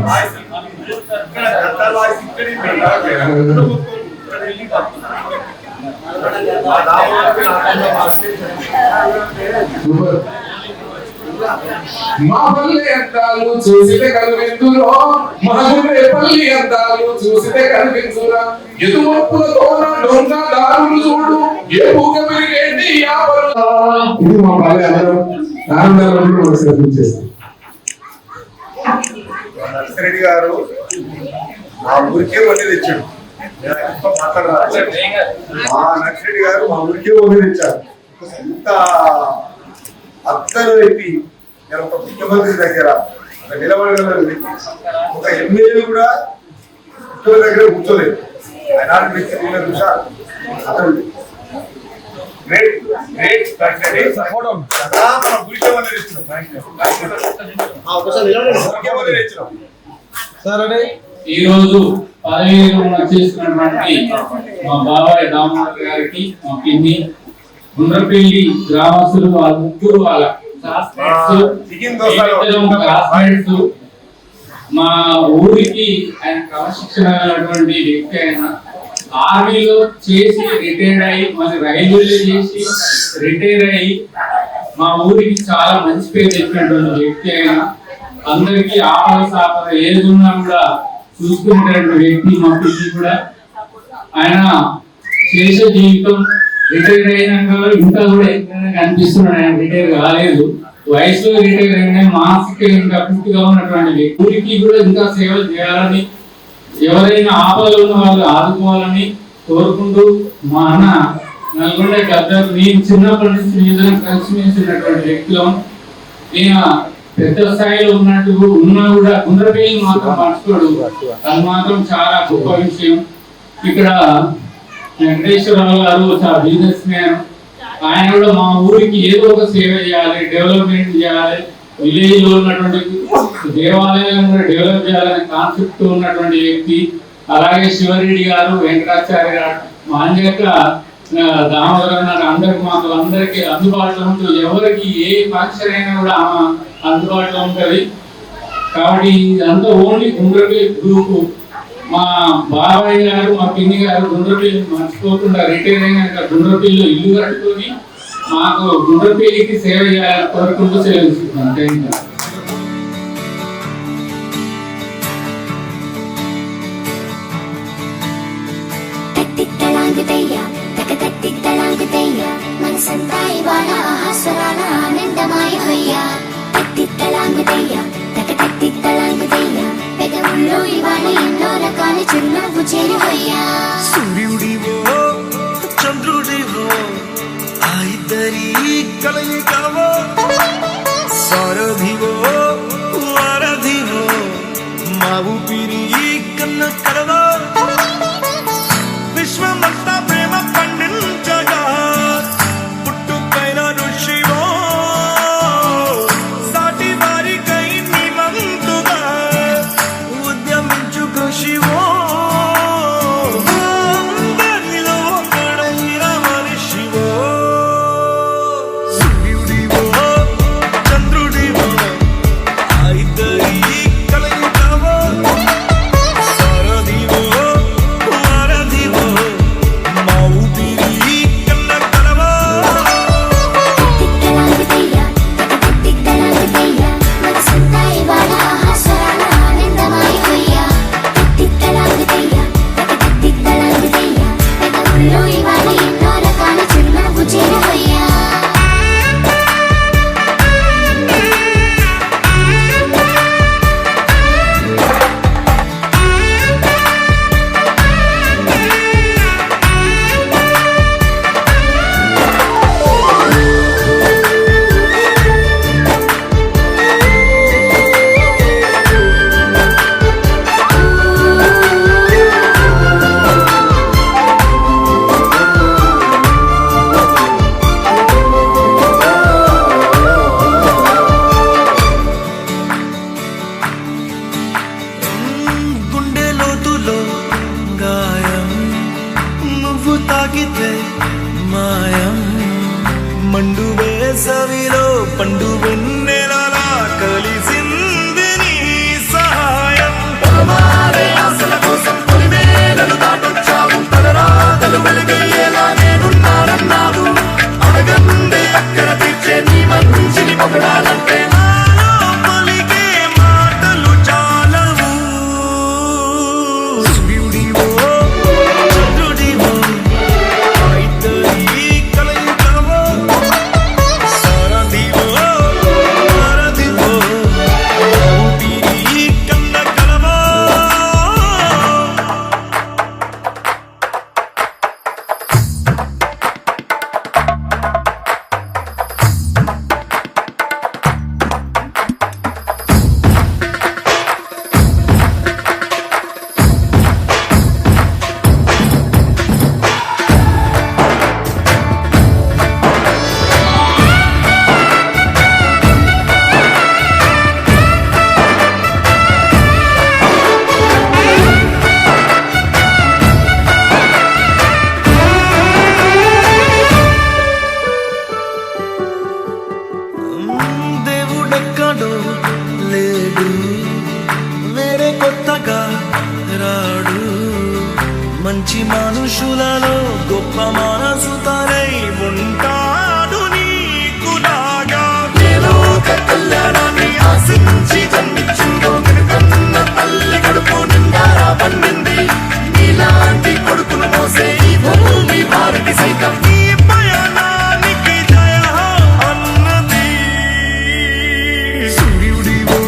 మా పల్లె అందాలు చూసితే కనిపించురో, మన గుండె పల్లి అందాలు చూసితే కనిపించురా, ఎదుమొప్పులతోన దొంగ దారులు చూడు, ఏ పూక పెరిగేటి ఇది మా పల్లె అందరం ఆనందాలను చేస్తాం. నర్సిరెడ్డి గారు మా ఊరికే వండి తెచ్చాడు. మా నర్సిరెడ్డి గారు మా ఊరికే వండి తెచ్చారు. ఇంత అత్తలు వ్యక్తి ఒక ముఖ్యమంత్రి దగ్గర నిలబడగల వ్యక్తి, ఒక ఎమ్మెల్యే కూడా ముఖ్యమంత్రి దగ్గర కూర్చోలేదు. ఆయన వ్యక్తి చూసారు. అతను గ్రేట్ గ్రేట్ ఫోటో మన ఊరికే వండి తెచ్చినాం. ఈ రోజు పదవి చేస్తున్నటువంటి మా బాబాయ్ దామోదర్ గారికి, మా పిన్ని గుండ్రపల్లి గ్రామస్తులు, వాళ్ళ ముగ్గురు వాళ్ళ క్లాస్మేట్స్, మా ఊరికి ఆయన క్రమశిక్షణ అయినటువంటి వ్యక్తి. ఆయన ఆర్మీలో చేసి రిటైర్ అయ్యి, మరి రైల్వేలో చేసి రిటైర్ అయ్యి మా ఊరికి చాలా మంచి పేరు తెచ్చినటువంటి వ్యక్తి. ఆయన అందరికీ ఆపద సాపద ఏదున్నా కూడా చూసుకునేటువంటి వ్యక్తి. మా పిల్లి కూడా ఆయన శేష జీవితం రిటైర్ అయినాక ఇంకా కూడా కనిపిస్తున్నాడు. ఆయన రిటైర్ కాలేదు, వయసులో రిటైర్ అయినా మానసిక ఇంకా పూర్తిగా ఉన్నటువంటి వ్యక్తి. ఊరికి కూడా ఇంకా సేవలు చేయాలని, ఎవరైనా ఆపదలు ఉన్న వాళ్ళు ఆదుకోవాలని కోరుకుంటూ మా అన్న నల్గొండ గద్దరు, నేను చిన్నప్పటి నుంచి మీద కలిసిమెలిసి ఉన్నటువంటి వ్యక్తులు. నేను పెద్ద స్థాయిలో ఉన్నట్టు ఉన్నా కూడా గుండ్రపల్లి మాత్రం మర్చిపోడు, అది మాత్రం చాలా గొప్ప విషయం. ఇక్కడ వెంకటేశ్వరరావు గారు చాలా బిజినెస్ మ్యాన్. ఆయన కూడా మా ఊరికి ఏదో ఒక సేవ చేయాలి, డెవలప్మెంట్ చేయాలి, విలేజ్ లో ఉన్నటువంటి దేవాలయాలను కూడా డెవలప్ చేయాలనే కాన్సెప్ట్ ఉన్నటువంటి వ్యక్తి. అలాగే శివరెడ్డి గారు, వెంకటాచార్య గారు, మా అంజక్క దామోదర్ గారు అందరికి మాకు అందరికి అందుబాటులో ఉంటుంది. ఎవరికి ఏ ఫంక్షన్ అయినా కూడా ఆమె అందుబాటులో ఉంటుంది. కాబట్టి ఇదంతా ఓన్లీ గుండ్రపల్లి గ్రూప్. మా బాబాయ్ గారు, మా పిన్ని గారు గుండ్రపల్లి మర్చిపోకుండా రిటైర్ అయినాక గుండ్రపల్లిలో ఇల్లు కట్టుకొని మాకు గుండ్రపల్లికి సేవ చేయాలని కోరుకుంటూ సేవిస్తున్నాను. Thank you. మనసంతా ఇవాళ ఆహాస్వరాల ఆనందమయ పెదవుల్లో ఇవాళ ఎన్నో రకాల చిరునవ్వు చేరువయ్యా. సూర్యుడివో చంద్రుడివో ఆ ఇద్దరి కలయికవో, సారథివో వారధివో మా ఊపిరి కన్న కలవో, విశ్వమంతా ప్రేమ పండించగా పుట్టుకైన ఋషివో, సాటి వారికై నిమంతుగా ఉద్యమించు కృషివో, అందరిలో ఒకడైన మనిషివో. సూర్యుడివో చంద్రుడివో ఆ ఇద్దరి కలయికవో, సారథివో వారధివో మా ఊపిరి కన్న కలవో. మనసంతా ఇవాళ ఆహాస్వరాల ఆనందమయ పెదవుల్లో ఇవాళ ఎన్నో రకాల చిరునవ్వు చేరువయ్యా. గుండె లోతులో గాయం నువ్వు తాకితే మాయం, మండు వేసవిలో పండు వెన్నెలలా కలిసింది నీ సహాయం. ఆశల కోసం పొలిమేలను దాటొచ్చావు తలరా మనుషులలో గొప్ప మనసు తనై ఉంటాడు నీకు లాగా ఏదో ఒక కళ్యాణాన్ని ఆశించి జన్మించిందో కన్న తల్లి కడుపు నిండారా పండింది నీలాంటి కొడుకును మోసే ఈ భూమి భారతి సైతం ఈ పయనానికి జయ అన్నది సూర్యుడివో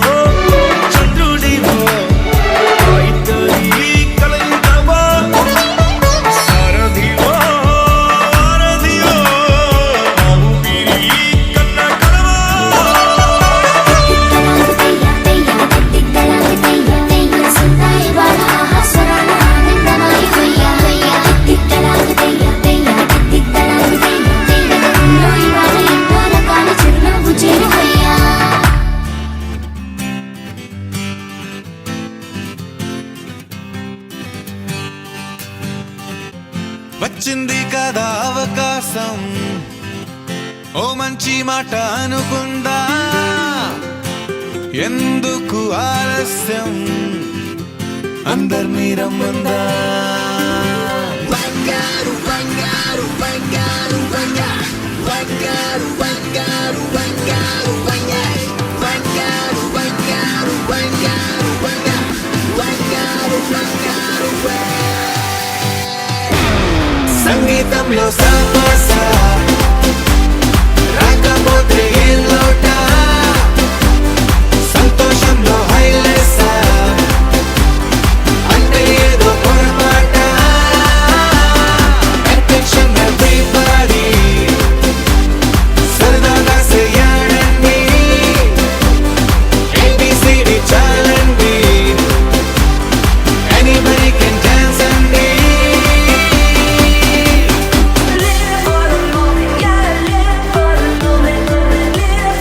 చంద్రుడివో ఇద్దరి కలయికవో సారథివో వారధివో ఊపిరి కన్న కలవో వచ్చింది కదా అవకాశం ఓ మంచి మాట అనుకుందా ఎందుకు ఆలస్యం అందర్నీ రమ్మందా బంగారు బంగారు బంగారు బంగారు బంగారు బంగారు బంగారు బంగారు బంగారు బంగారు బంగారు బంగారు సంగీతంలో సమోస రాకపోతే ఏం లోట సంతోషంలో హైలేస అంటే ఏదో పొరపాట అటెన్షన్ ఎవ్రీబడీ సరదాగా చేయండి ABCD చాలండి anybody can dance అండి Live for the moment, gotta live for the moment, live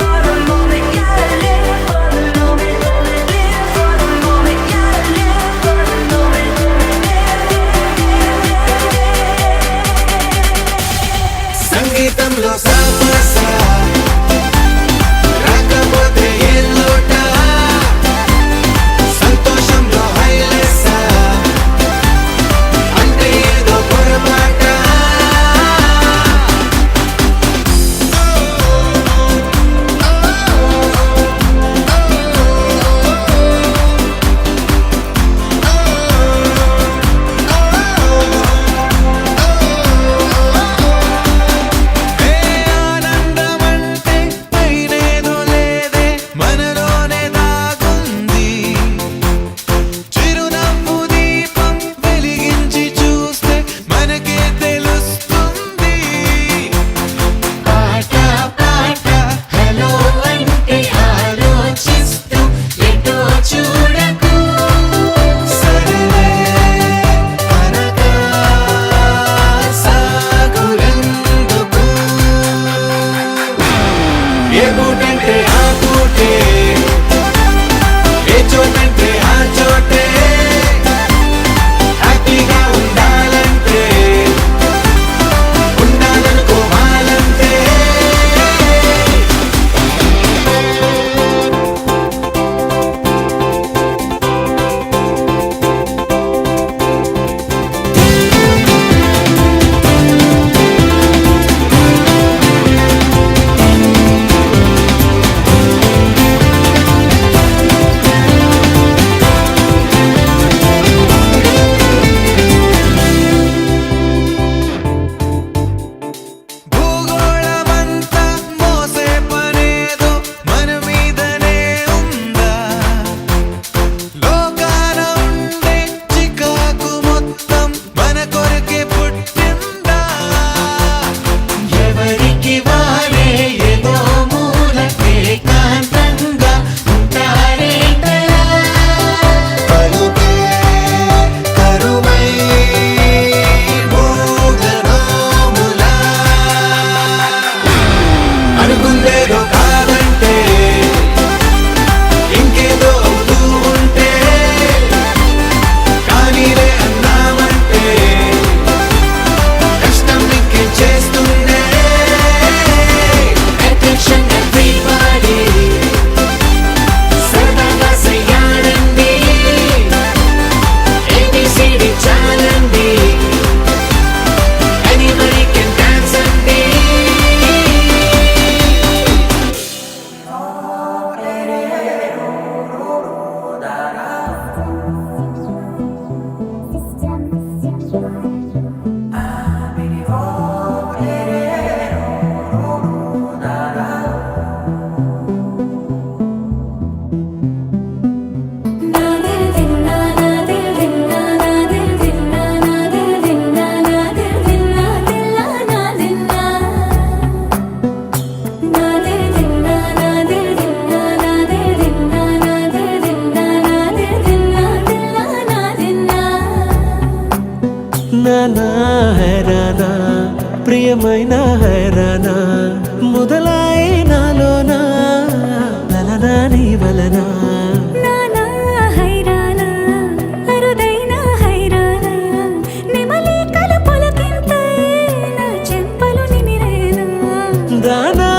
ఏమైనా హైరానా మొదలాయే నాలోనా వలనా నీ వలనా నానా హైరానా అరుదైన హైరానా నెమలి కలుపులకింతై నా చెంపలు నిమిరేనా దానా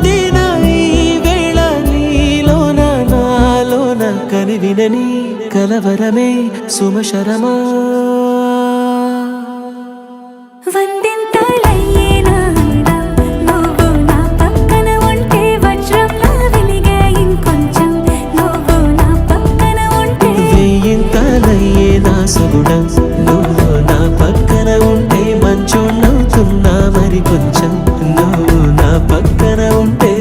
దినా ఈ వేళ నీలోన నాలోన కనివినని కలవరమే సుమశరమా వందింతలయ్యేనా నువ్వు నా పక్కన ఉంటే వజ్రంలా వెలిగే ఇంకొంచెం నువ్వు నా పక్కన ఉంటే వెయ్యింతలయ్యే నా సగుణం నువ్వు నా పక్కన ఉంటే మంచోణ్ణవుతున్నా మరి కొంచెం నువ్వు నా పక్కన ఉంటే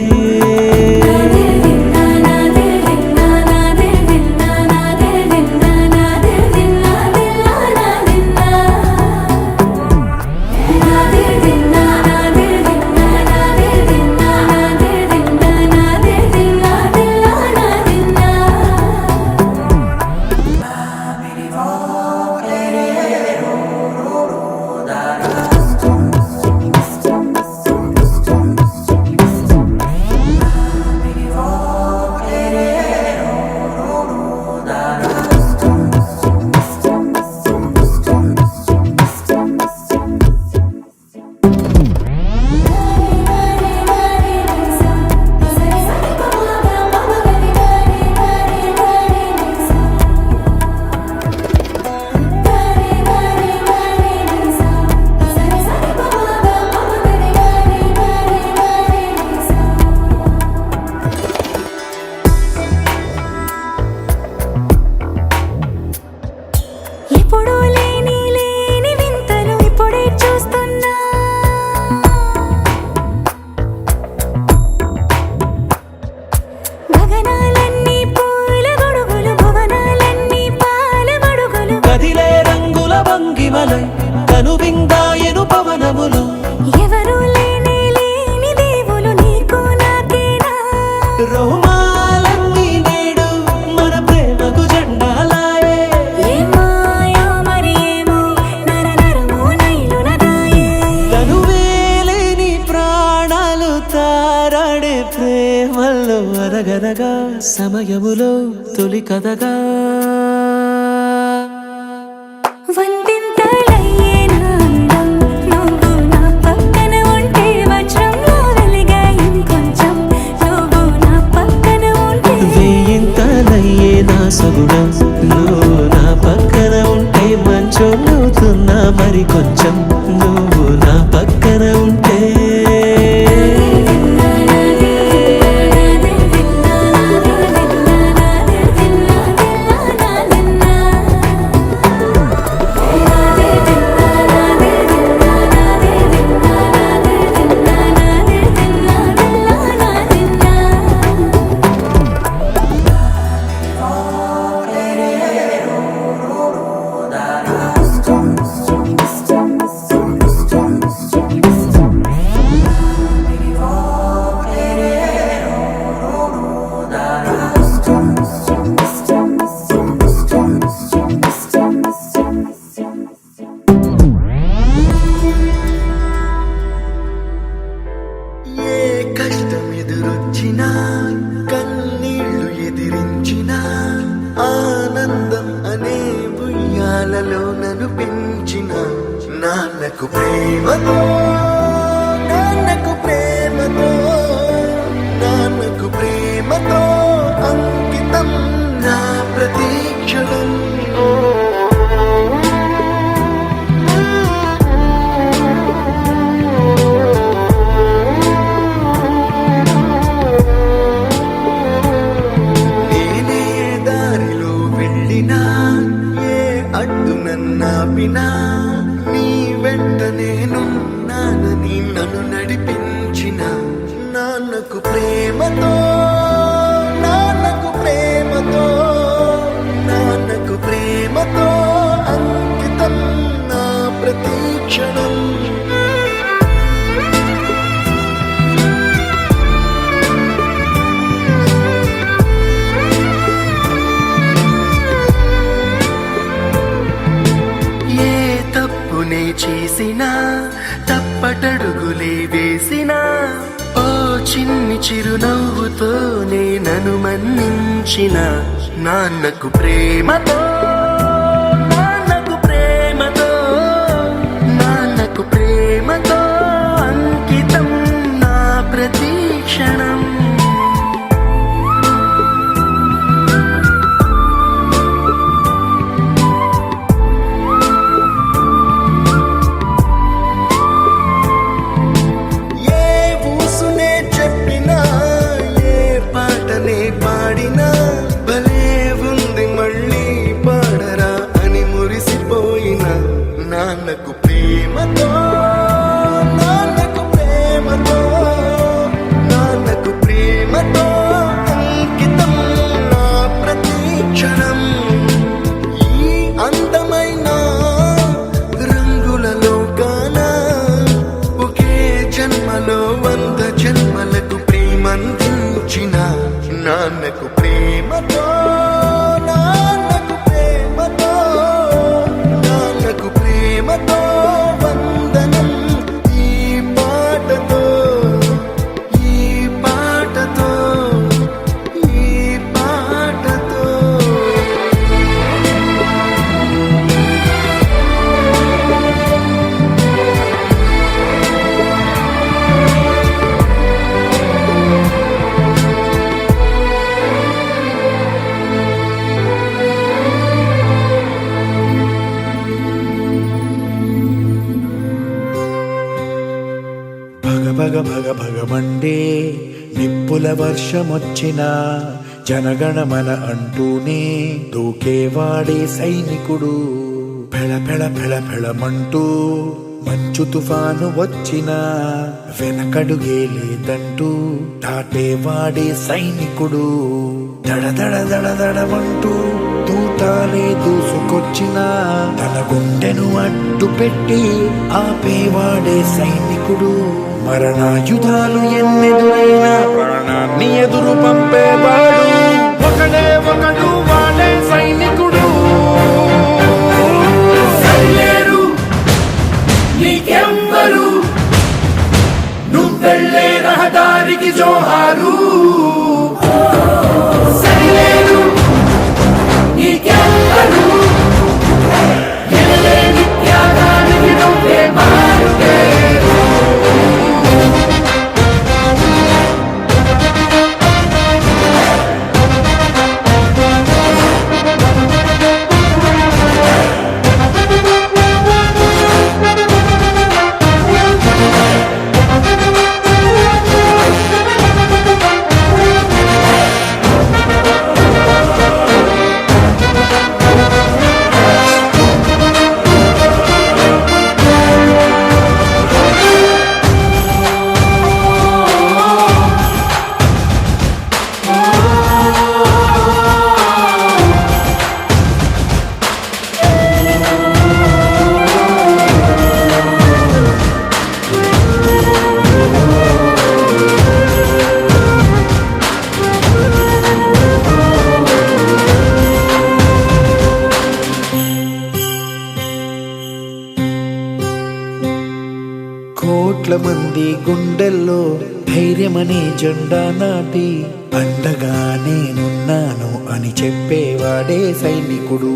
ఎప్పుడూ లేని వింతలు ఇప్పుడే చూస్తున్నా గగనాలన్నీ పూల గొడుగులు భువనాలన్నీ పాల మడుగులు కదిలే రంగుల భంగిమలై కనువిందాయను పవనములు ఎవరు లేని దేవులు నీకు నాకేనా రోమాలన్నీ నేడు మన ప్రేమకు జెండాలాయే ఏ మాయా మరి ఏమో నరనరము నైలునదాయే తనువేలేని ప్రాణాలు తారాడే ప్రేమల్లో అరగనగా సమయములో తొలి కథగా వందింతలయ్యేనా నువ్వు నా పక్కన ఉంటే వజ్రంలా వెలిగే ఇంకొంచెం నువ్వు నా పక్కన ఉంటే వెయ్యింతలయ్యే నా సగుణం నువ్వు నా పక్కన ఉంటే మంచోణ్ణవుతున్నా మరి కొంచెం నువ్వు నా పక్కన ఉంటే ఏ కష్టం ఎదురొచ్చినా కన్నీళ్లు ఎదిరించినా ఆనందం అనే ఉయ్యాలలో నన్ను పెంచిన నాన్నకు ప్రేమతో నాన్నకు ప్రేమతో నాన్నకు ప్రేమతో అంకితం నా ప్రతీక్షణం నేనే దారిలో వెళ్ళినా ఏ అడ్డు నన్నాపినా నీ వెంట నేనున్నానని నన్ను నడిపించిన నాన్నకు ప్రేమతో నాన్నకు ప్రేమతో నాన్నకు ప్రేమతో అంకితం నా ప్రతీక్షణం చేసినా తప్పటడుగులే వేసిన ఓ చిన్ని చిరునవ్వుతోనే నన్ను మన్నించిన నాన్నకు ప్రేమతో నాన్నకు ప్రేమతో నాన్నకు ప్రేమతో అంకితం నా ప్రతి క్షణం. నాన్నకు ప్రేమతో నాన్నకు ప్రేమతో నాన్నకు ప్రేమతో అంకితం నా ప్రతి క్షణం. ఈ అందమైన రంగుల లోకాన ఒకే జన్మలో 100 జన్మలకు ప్రేమందించిన నాన్నకు ప్రేమతో నాన్నకు ప్రేమతో నాన్నకు ప్రేమతో వందనం. ఈ పాటతో ఈ పాటతో ఈ పాటతో భగ భగ భగమండే నిప్పుల వర్షమొచ్చిన జనగణమన అంటూనే దూకేవాడే సైనికుడు. ఫెళ ఫెళ ఫెళ ఫెళమంటూ మంచు తుఫాను వచ్చిన వెనకడుగే లేదంటూ దాటేవాడే సైనికుడు. దడ దడ దడ దడమంటూ దూతాలే దూసుకొచ్చిన తన గుండెను అడ్డు పెట్టి ఆపేవాడే సైనికుడు. మరణాయుధాలు ఎన్నెదురైనా ప్రాణాన్ని ఎదురు పంపేవాడు ఒకడే ఒకడు వాడే సైనికుడు. సరిలేరు నీకెవ్వరు నువ్వెళ్ళే రహదారికి జోహారు. సరిలేరు నీకెవ్వరు ఎనలేని త్యాగానికి నువ్వే మారుపేరు. కోట్ల మంది గుండెల్లో ధైర్యమనే జెండా నాటి అండగా నేనున్నాను అని చెప్పేవాడే సైనికుడు.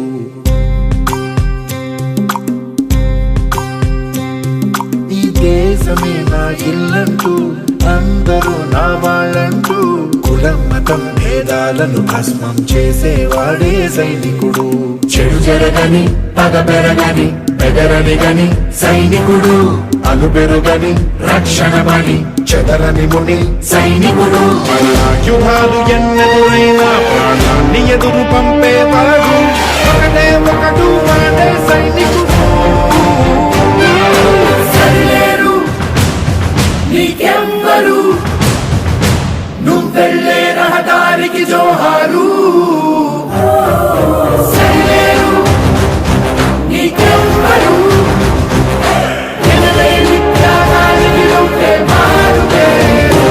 ఈ దేశమే నా ఇల్లంటూ అందరూ నా వాళ్ళంటూ కులం మతం భేదాలను భస్మం చేసేవాడే సైనికుడు. చెడు జరగని పగ పెరగని బెదరని గని సైనికుడు. అను పెరుగని రక్షణమని చెదరని ముని సైనికుడు. మరణాయుధాలు ఎన్నెదురైనా ప్రాణాన్ని ఎదురు పంపేవాడు ఒకటే ఒకడు వాడే సైనికుడు. సరిలేరు నీకెవ్వరు నువ్వెళ్ళే రహదారికి జోహారు. సరిలేరు నీకెవ్వరు ఎనలేని త్యాగానికి నువ్వే మారుపేరు.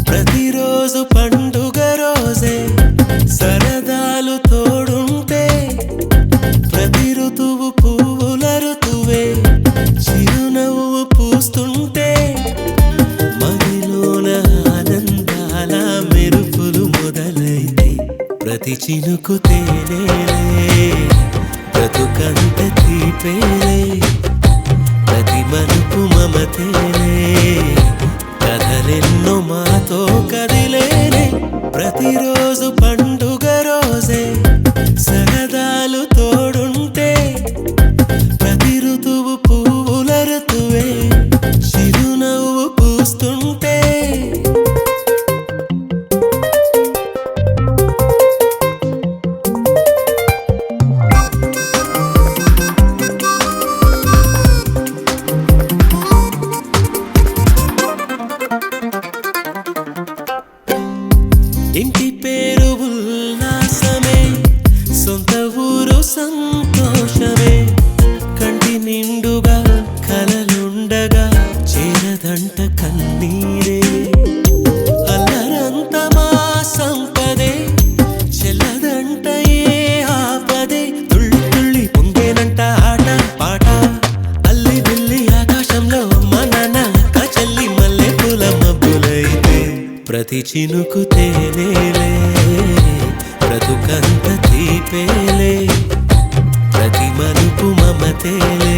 ప్రతిరోజు పండుగ రోజే సరదాలు తోడుంటే ప్రతి ఋతువు పువ్వుల ఋతువే చిరునవ్వు పూస్తుంటే మదిలోన ఆనందాల మెరుపులు మొదలైతే ప్రతి చినుకు తేనేలే బ్రతుకంత తీపేలే ప్రతి మలుపు మమతేలే కథలెన్నో మాతో కదిలేనే ప్రతిరోజు పండుగ రోజే సరదాలు తోడుంటే ప్రతి ఋతువు పువ్వుల ఋతువే చిరునవ్వు పూస్తుంటే ఇంటి పేరు ఉల్లాసమే సొంత ఊరు సంతోషమే కంటి నిండుగా కలలుండగా చేరదంట కన్నీరే అల్లరంత మా సంపదే చెల్లదంట ఏ ఆపదే తుళ్ళి తుళ్ళి పొంగేనంట ఆట పాట అల్లి బిల్లి ఆకాశంలో అమ్మ నాన్న అక్క చెల్లి మల్లె పూల మబ్బులైతే ప్రతి చినుకు తేనేలే బ్రతుకంత తీపేలే ప్రతి మలుపు మమతేలే